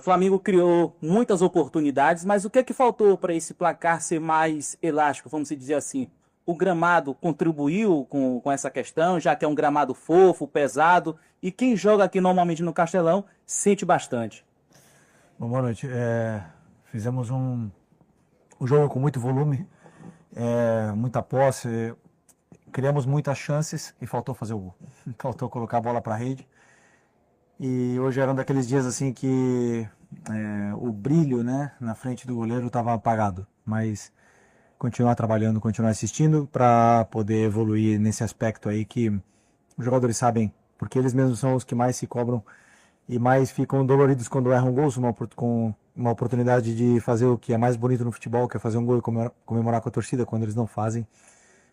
O Flamengo criou muitas oportunidades, mas o que é que faltou para esse placar ser mais elástico, vamos dizer assim? O gramado contribuiu com essa questão, já que é um gramado fofo, pesado, e quem joga aqui normalmente no Castelão sente bastante. Bom, boa noite. Fizemos um jogo com muito volume, muita posse, criamos muitas chances e faltou fazer o gol. Faltou colocar a bola para a rede. E hoje era um daqueles dias assim que o brilho, né, na frente do goleiro estava apagado. Mas continuar trabalhando, continuar assistindo para poder evoluir nesse aspecto aí que os jogadores sabem, porque eles mesmos são os que mais se cobram e mais ficam doloridos quando erram gols, com uma oportunidade de fazer o que é mais bonito no futebol, que é fazer um gol e comemorar com a torcida quando eles não fazem.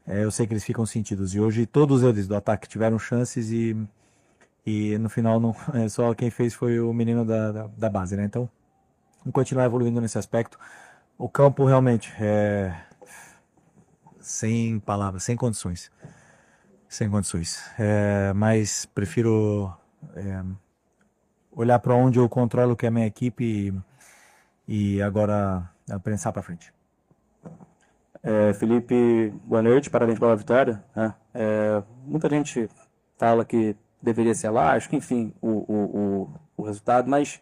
Eu sei que eles ficam sentidos. E hoje todos eles do ataque tiveram chances e no final não, só quem fez foi o menino da base, né? Então, vamos continuar evoluindo nesse aspecto. O campo realmente sem palavras, sem condições. Sem condições. Mas prefiro olhar para onde eu controlo que é a minha equipe e agora pensar para frente. Felipe, boa noite, parabéns pela vitória, né? Muita gente fala que deveria ser elástico, enfim, o resultado, mas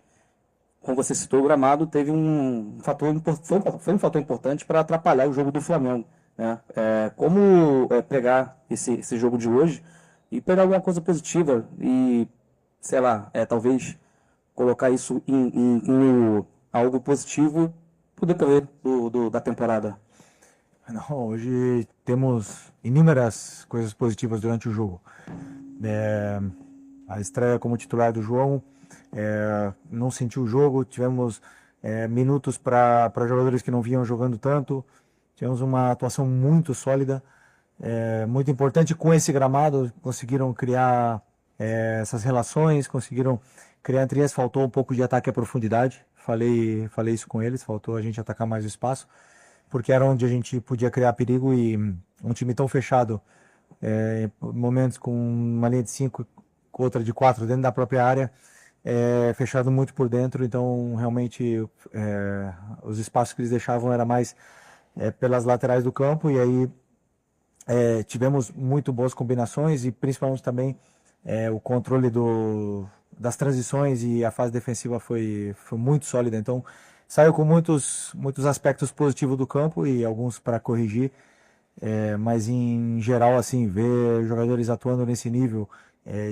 como você citou, o gramado teve um fator, foi um fator importante para atrapalhar o jogo do Flamengo, né? Como pegar esse jogo de hoje e pegar alguma coisa positiva e, sei lá, talvez colocar isso em algo positivo pro decorrer da temporada. Não, hoje temos inúmeras coisas positivas durante o jogo. A estreia como titular do João, não sentiu o jogo, tivemos minutos para jogadores que não vinham jogando tanto, tivemos uma atuação muito sólida, muito importante com esse gramado, conseguiram criar essas relações, conseguiram criar entre eles, faltou um pouco de ataque à profundidade, falei isso com eles, faltou a gente atacar mais o espaço, porque era onde a gente podia criar perigo e um time tão fechado, momentos com uma linha de 5, outra de 4 dentro da própria área, fechado muito por dentro, então realmente os espaços que eles deixavam era mais pelas laterais do campo e aí tivemos muito boas combinações e principalmente também o controle das transições e a fase defensiva foi muito sólida, então saiu com muitos aspectos positivos do campo e alguns para corrigir, mas em geral, assim, ver jogadores atuando nesse nível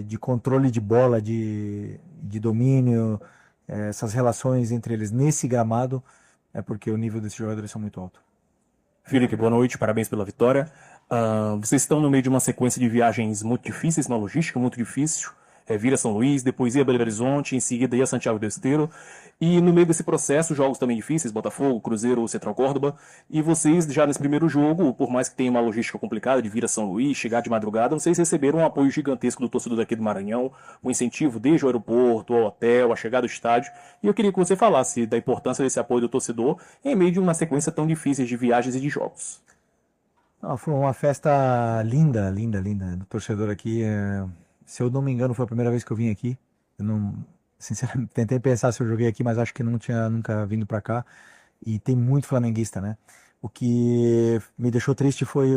de controle de bola, de domínio, essas relações entre eles nesse gramado, é porque o nível desses jogadores são muito alto. Felipe, boa noite, parabéns pela vitória. Vocês estão no meio de uma sequência de viagens muito difíceis, uma logística muito difícil. Vira São Luís, depois ia Belo Horizonte, em seguida ia Santiago do Esteiro. E no meio desse processo, jogos também difíceis, Botafogo, Cruzeiro, Central Córdoba. E vocês, já nesse primeiro jogo, por mais que tenha uma logística complicada de vir a São Luís, chegar de madrugada, vocês receberam um apoio gigantesco do torcedor daqui do Maranhão, um incentivo desde o aeroporto, ao hotel, a chegada do estádio. E eu queria que você falasse da importância desse apoio do torcedor em meio de uma sequência tão difícil de viagens e de jogos. Foi uma festa linda, linda, linda do torcedor aqui. Se eu não me engano, foi a primeira vez que eu vim aqui. Eu não, sinceramente, tentei pensar se eu joguei aqui, mas acho que não tinha nunca vindo para cá. E tem muito flamenguista, né? O que me deixou triste foi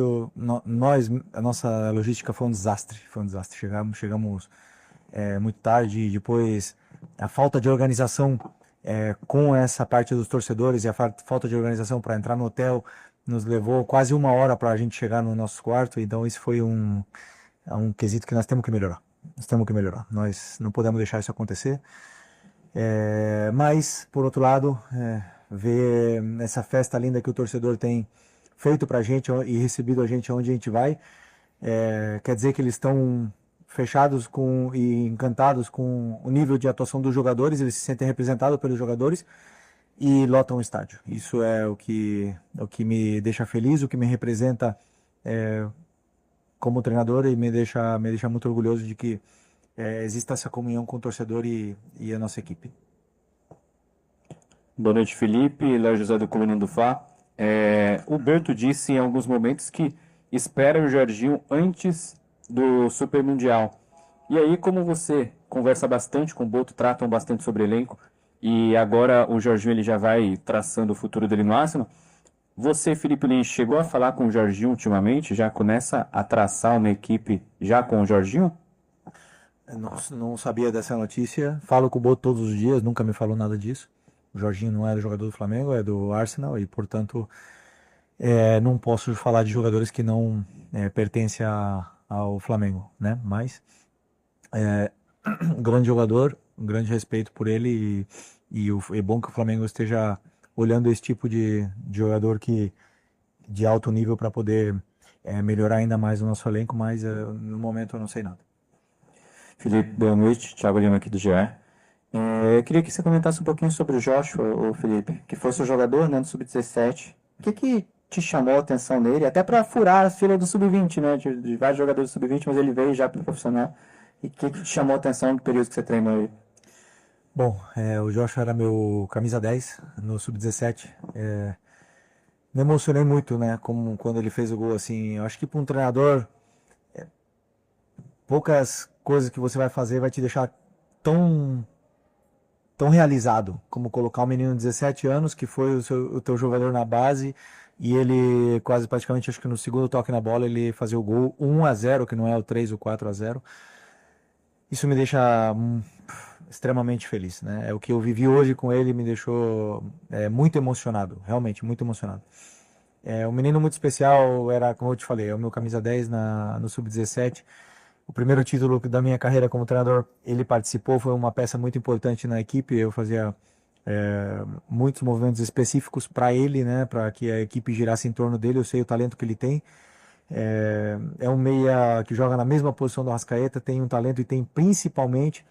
a nossa logística foi um desastre. Foi um desastre. Chegamos muito tarde, depois a falta de organização com essa parte dos torcedores e a falta de organização para entrar no hotel nos levou quase uma hora para a gente chegar no nosso quarto. Então isso foi um quesito que nós temos que melhorar. Nós não podemos deixar isso acontecer. Mas, por outro lado, ver essa festa linda que o torcedor tem feito pra gente e recebido a gente onde a gente vai, quer dizer que eles estão fechados e encantados com o nível de atuação dos jogadores, eles se sentem representados pelos jogadores e lotam o estádio. Isso é o que me deixa feliz, o que me representa como treinador e me deixa muito orgulhoso de que exista essa comunhão com o torcedor e a nossa equipe. Boa noite, Felipe. Léo José do Coluna do Fá. O Berto disse em alguns momentos que espera o Jorginho antes do Super Mundial. E aí, como você conversa bastante com o Boto, tratam bastante sobre elenco, e agora o Jorginho ele já vai traçando o futuro dele no Arsenal. Você, Felipe Lins, chegou a falar com o Jorginho ultimamente? Já começa a traçar uma equipe já com o Jorginho? Eu não sabia dessa notícia. Falo com o Boto todos os dias, nunca me falou nada disso. O Jorginho não é jogador do Flamengo, é do Arsenal e, portanto, não posso falar de jogadores que não pertencem ao Flamengo, né? Mas um grande jogador, um grande respeito por ele e é bom que o Flamengo esteja olhando esse tipo de jogador de alto nível para poder melhorar ainda mais o nosso elenco, mas no momento eu não sei nada. Felipe, boa noite. Thiago Lima aqui do GE. Eu queria que você comentasse um pouquinho sobre o Joshua, o Felipe, que foi seu jogador, né, no Sub-17. O que te chamou a atenção nele? Até para furar a fila do Sub-20, né? De vários jogadores do Sub-20, mas ele veio já para o profissional. E o que te chamou a atenção no período que você treinou ele? Bom, o Joshua era meu camisa 10 no Sub-17. Me emocionei muito, né? Como quando ele fez o gol, assim. Eu acho que para um treinador, poucas coisas que você vai fazer vai te deixar tão realizado como colocar um menino de 17 anos que foi o teu jogador na base e ele quase praticamente, acho que no segundo toque na bola, ele fazia o gol 1-0, que não é o 3 ou 4-0. Isso me deixa extremamente feliz, né? O que eu vivi hoje com ele me deixou muito emocionado, realmente muito emocionado. Um menino muito especial, era, como eu te falei, é o meu camisa 10 no Sub-17. O primeiro título da minha carreira como treinador, ele participou, foi uma peça muito importante na equipe. Eu fazia muitos movimentos específicos para ele, né, para que a equipe girasse em torno dele. Eu sei o talento que ele tem. É um meia que joga na mesma posição do Arrascaeta, tem um talento e tem principalmente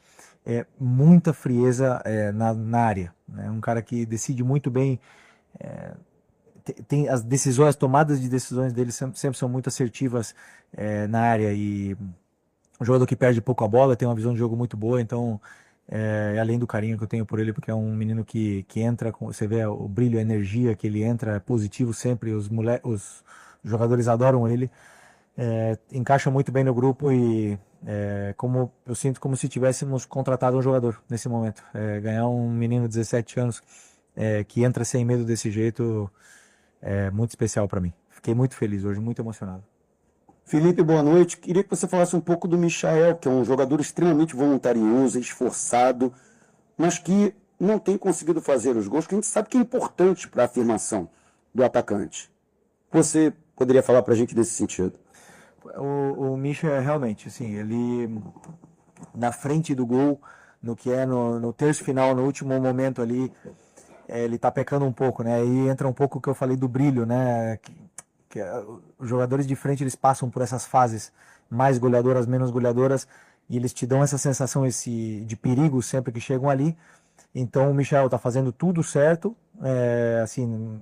muita frieza na área. É um cara que decide muito bem. Tem as decisões, as tomadas de decisões dele sempre são muito assertivas na área e um jogador que perde pouco a bola, tem uma visão de jogo muito boa, então além do carinho que eu tenho por ele, porque é um menino que entra, você vê o brilho, a energia que ele entra, é positivo sempre, os jogadores adoram ele, encaixa muito bem no grupo e como eu sinto como se tivéssemos contratado um jogador nesse momento. Ganhar um menino de 17 anos que entra sem medo desse jeito é muito especial para mim. Fiquei muito feliz hoje, muito emocionado. Felipe, boa noite. Queria que você falasse um pouco do Michael, que é um jogador extremamente voluntarioso, esforçado, mas que não tem conseguido fazer os gols, que a gente sabe que é importante para a afirmação do atacante. Você poderia falar para a gente desse sentido? O Michael, realmente, assim, ele na frente do gol, no que no terço final, no último momento ali, ele tá pecando um pouco, né? Aí entra um pouco o que eu falei do brilho, né? Os jogadores de frente, eles passam por essas fases mais goleadoras, menos goleadoras, e eles te dão essa sensação de perigo sempre que chegam ali. Então o Michael tá fazendo tudo certo, assim,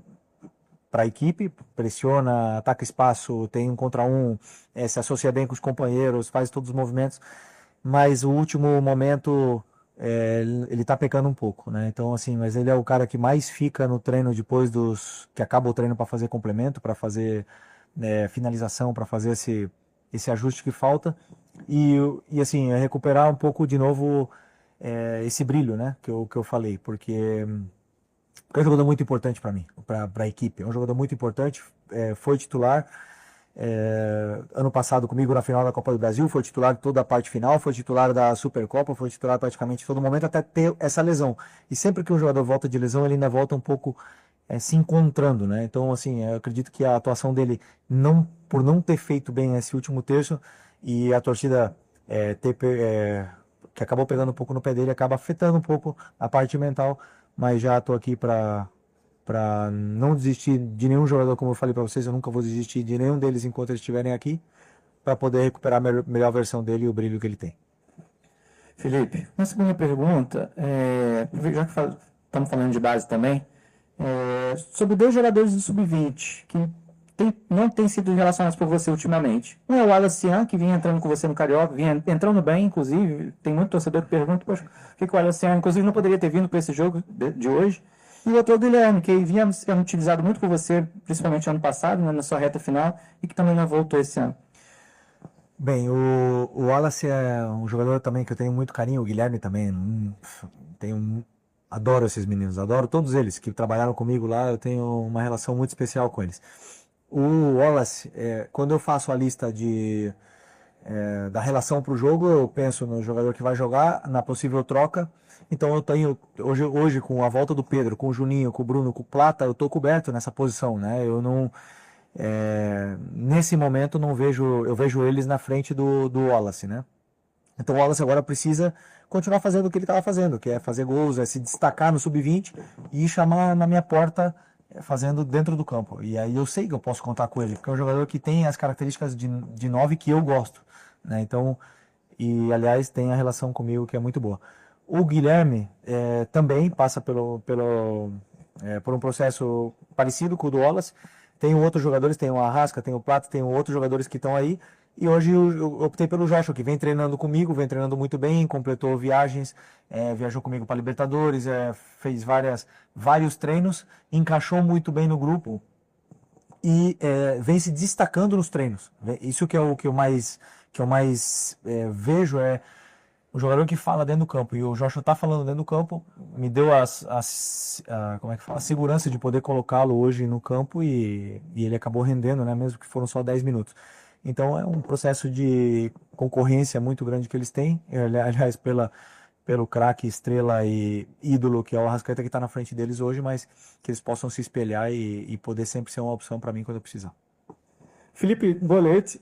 para a equipe, pressiona, ataca espaço, tem um contra um, se associa bem com os companheiros, faz todos os movimentos, mas o último momento ele tá pecando um pouco, né? Então, assim, mas ele é o cara que mais fica no treino depois que acaba o treino para fazer complemento, para fazer finalização, para fazer esse ajuste que falta e assim, recuperar um pouco de novo esse brilho, né? Que eu falei, porque é um jogador muito importante para mim, para a equipe. É um jogador muito importante, foi titular ano passado comigo na final da Copa do Brasil, foi titular de toda a parte final, foi titular da Supercopa, foi titular praticamente todo momento até ter essa lesão. E sempre que um jogador volta de lesão, ele ainda volta um pouco se encontrando, né? Então, assim, eu acredito que a atuação dele, por não ter feito bem esse último terço e a torcida que acabou pegando um pouco no pé dele, acaba afetando um pouco a parte mental, mas já estou aqui para não desistir de nenhum jogador, como eu falei para vocês, eu nunca vou desistir de nenhum deles enquanto eles estiverem aqui, para poder recuperar a melhor versão dele e o brilho que ele tem. Felipe, uma segunda pergunta, já que estamos falando de base também, sobre dois jogadores do Sub-20 que não têm sido relacionados por você ultimamente. Um é o Alacian, que vinha entrando com você no Carioca, vinha entrando bem, inclusive, tem muito torcedor que pergunta, poxa, por que o Alacian, inclusive, não poderia ter vindo para esse jogo de hoje? E o outro é o Guilherme, que vinha sendo utilizado muito por você, principalmente ano passado, né, na sua reta final, e que também não voltou esse ano. Bem, o Wallace é um jogador também que eu tenho muito carinho, o Guilherme também. Tenho adoro esses meninos, adoro todos eles que trabalharam comigo lá, eu tenho uma relação muito especial com eles. O Wallace, quando eu faço a lista da relação para o jogo, eu penso no jogador que vai jogar, na possível troca. Então eu tenho, hoje com a volta do Pedro, com o Juninho, com o Bruno, com o Plata, eu estou coberto nessa posição, né? Eu não, nesse momento eu vejo eles na frente do Wallace, né? Então o Wallace agora precisa continuar fazendo o que ele estava fazendo, que é fazer gols, é se destacar no sub-20 e chamar na minha porta fazendo dentro do campo. E aí eu sei que eu posso contar com ele, porque é um jogador que tem as características de 9 que eu gosto, né? Então, e aliás tem a relação comigo que é muito boa. O Guilherme também passa por um processo parecido com o do Wallace. Tem outros jogadores, tem o Arrasca, tem o Plata, tem outros jogadores que estão aí. E hoje eu optei pelo Joshua, que vem treinando comigo, vem treinando muito bem, completou viagens, viajou comigo para Libertadores, fez vários treinos, encaixou muito bem no grupo e vem se destacando nos treinos. Isso que é o que eu mais vejo, o jogador que fala dentro do campo. E o Joshua está falando dentro do campo, me deu como é que fala? A segurança de poder colocá-lo hoje no campo e ele acabou rendendo, né? Mesmo que foram só 10 minutos. Então é um processo de concorrência muito grande que eles têm, aliás, pelo craque, estrela e ídolo que é o Arrascaeta, que está na frente deles hoje, mas que eles possam se espelhar e poder sempre ser uma opção para mim quando eu precisar. Felipe, boa noite.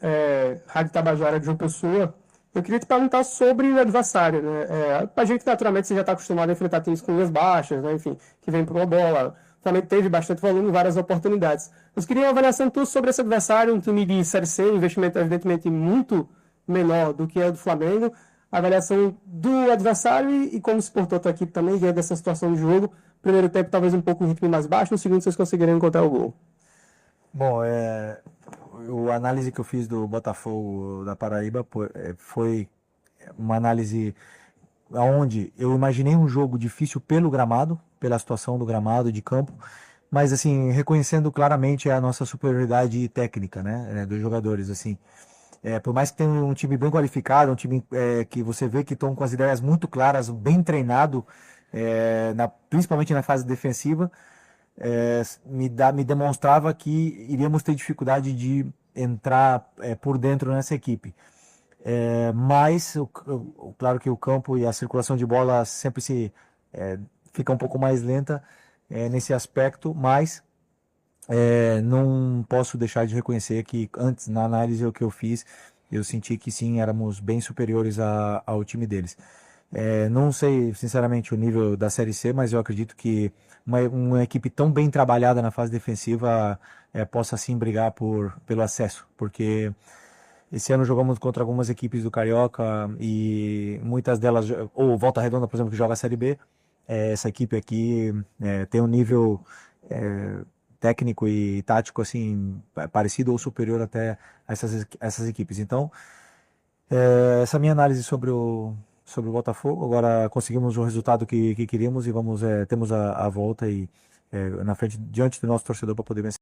Rádio Tabajara de João Pessoa. Eu queria te perguntar sobre o adversário, né? A gente, naturalmente, você já está acostumado a enfrentar times com linhas baixas, né? Enfim, que vem para uma bola. Também teve bastante volume e várias oportunidades. Eu queria uma avaliação tua sobre esse adversário, um time de Série C, um investimento evidentemente muito menor do que é o do Flamengo. A avaliação do adversário e como se portou a tua equipe também diante dessa situação de jogo. Primeiro tempo talvez um pouco um ritmo mais baixo, no segundo vocês conseguiram encontrar o gol. Bom, a análise que eu fiz do Botafogo da Paraíba foi uma análise onde eu imaginei um jogo difícil pelo gramado, pela situação do gramado, de campo, mas assim, reconhecendo claramente a nossa superioridade técnica, né, dos jogadores, assim. Por mais que tenha um time bem qualificado, um time que você vê que estão com as ideias muito claras, bem treinado, principalmente na fase defensiva, me demonstrava que iríamos ter dificuldade de entrar por dentro nessa equipe. Mas, claro que o campo e a circulação de bola sempre fica um pouco mais lenta nesse aspecto, mas não posso deixar de reconhecer que antes, na análise que eu fiz, eu senti que sim, éramos bem superiores ao time deles. Não sei, sinceramente, o nível da Série C, mas eu acredito que uma equipe tão bem trabalhada na fase defensiva possa sim brigar pelo acesso, porque esse ano jogamos contra algumas equipes do Carioca e muitas delas, ou Volta Redonda, por exemplo, que joga a Série B, essa equipe aqui tem um nível técnico e tático assim parecido ou superior até a essas equipes. Então, essa é a minha análise sobre o Botafogo. Agora conseguimos o resultado que queríamos e temos a volta e na frente, diante do nosso torcedor para poder vencer.